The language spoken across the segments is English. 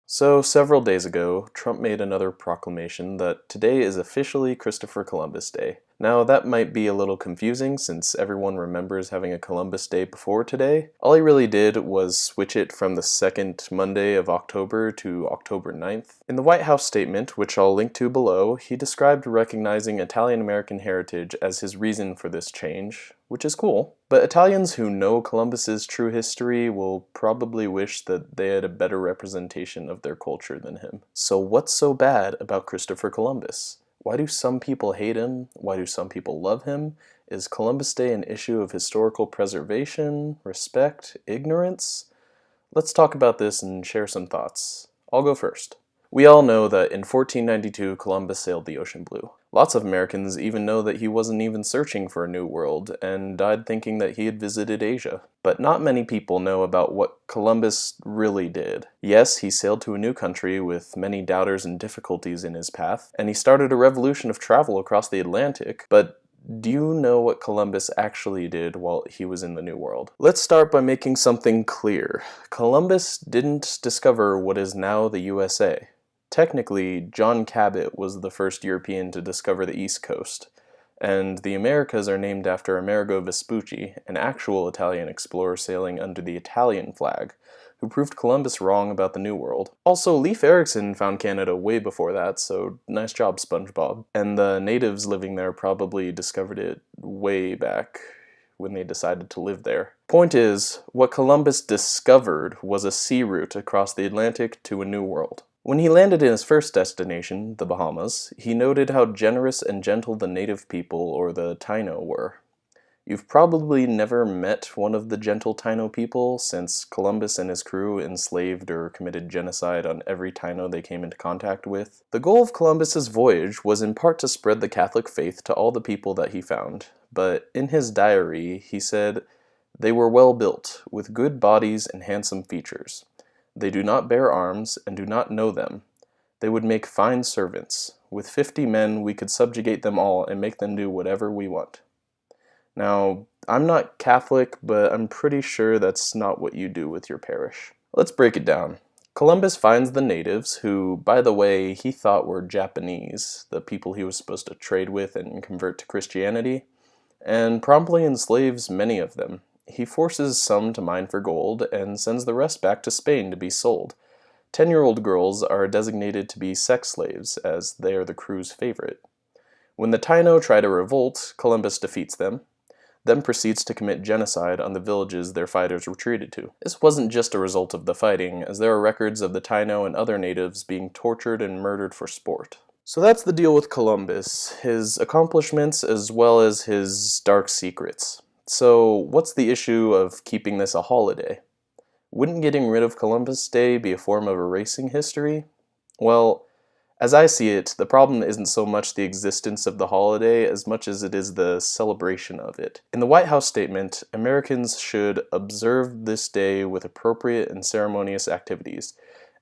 So, several days ago, Trump made another proclamation that today is officially Christopher Columbus Day. Now, that might be a little confusing since everyone remembers having a Columbus Day before today. All he really did was switch it from the second Monday of October to October 9th. In the White House statement, which I'll link to below, he described recognizing Italian-American heritage as his reason for this change, which is cool. But Italians who know Columbus's true history will probably wish that they had a better representation of their culture than him. So what's so bad about Christopher Columbus? Why do some people hate him? Why do some people love him? Is Columbus Day an issue of historical preservation, respect, ignorance? Let's talk about this and share some thoughts. I'll go first. We all know that in 1492 Columbus sailed the ocean blue. Lots of Americans even know that he wasn't even searching for a new world and died thinking that he had visited Asia. But not many people know about what Columbus really did. Yes, he sailed to a new country with many doubters and difficulties in his path, and he started a revolution of travel across the Atlantic, but do you know what Columbus actually did while he was in the New World? Let's start by making something clear. Columbus didn't discover what is now the USA. Technically, John Cabot was the first European to discover the East Coast, and the Americas are named after Amerigo Vespucci, an actual Italian explorer sailing under the Italian flag, who proved Columbus wrong about the New World. Also, Leif Erikson found Canada way before that, so nice job, SpongeBob. And the natives living there probably discovered it way back when they decided to live there. Point is, what Columbus discovered was a sea route across the Atlantic to a new world. When he landed in his first destination, the Bahamas, he noted how generous and gentle the native people, or the Taino, were. You've probably never met one of the gentle Taino people, since Columbus and his crew enslaved or committed genocide on every Taino they came into contact with. The goal of Columbus's voyage was in part to spread the Catholic faith to all the people that he found, but in his diary he said, "They were well built, with good bodies and handsome features. They do not bear arms, and do not know them. They would make fine servants. With 50 men we could subjugate them all and make them do whatever we want." Now, I'm not Catholic, but I'm pretty sure that's not what you do with your parish. Let's break it down. Columbus finds the natives, who, by the way, he thought were Japanese, the people he was supposed to trade with and convert to Christianity, and promptly enslaves many of them. He forces some to mine for gold and sends the rest back to Spain to be sold. 10-year-old girls are designated to be sex slaves, as they are the crew's favorite. When the Taino try to revolt, Columbus defeats them, then proceeds to commit genocide on the villages their fighters retreated to. This wasn't just a result of the fighting, as there are records of the Taino and other natives being tortured and murdered for sport. So that's the deal with Columbus, his accomplishments as well as his dark secrets. So what's the issue of keeping this a holiday? Wouldn't getting rid of Columbus Day be a form of erasing history? Well, as I see it, the problem isn't so much the existence of the holiday as much as it is the celebration of it. In the White House statement, Americans should observe this day with appropriate and ceremonious activities,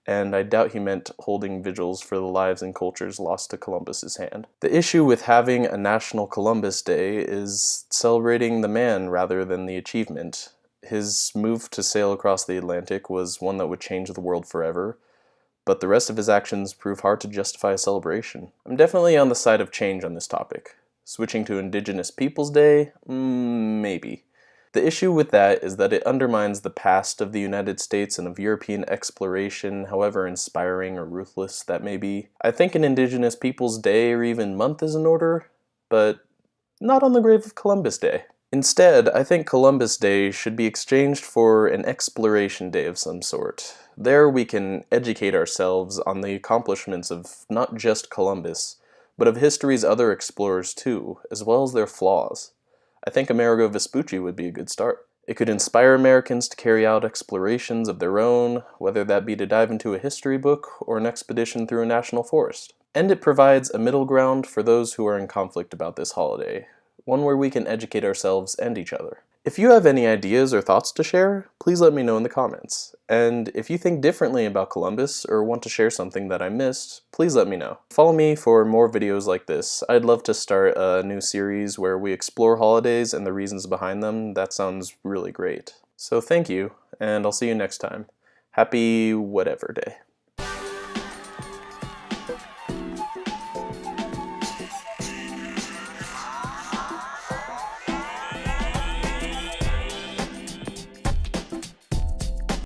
and I doubt he meant holding vigils for the lives and cultures lost to Columbus's hand. The issue with having a National Columbus Day is celebrating the man rather than the achievement. His move to sail across the Atlantic was one that would change the world forever, but the rest of his actions prove hard to justify a celebration. I'm definitely on the side of change on this topic. Switching to Indigenous Peoples Day? Maybe. The issue with that is that it undermines the past of the United States and of European exploration, however inspiring or ruthless that may be. I think an Indigenous Peoples Day or even month is in order, but not on the grave of Columbus Day. Instead, I think Columbus Day should be exchanged for an exploration day of some sort. There we can educate ourselves on the accomplishments of not just Columbus, but of history's other explorers too, as well as their flaws. I think Amerigo Vespucci would be a good start. It could inspire Americans to carry out explorations of their own, whether that be to dive into a history book or an expedition through a national forest. And it provides a middle ground for those who are in conflict about this holiday, one where we can educate ourselves and each other. If you have any ideas or thoughts to share, please let me know in the comments. And if you think differently about Columbus or want to share something that I missed, please let me know. Follow me for more videos like this. I'd love to start a new series where we explore holidays and the reasons behind them. That sounds really great. So thank you, and I'll see you next time. Happy whatever day.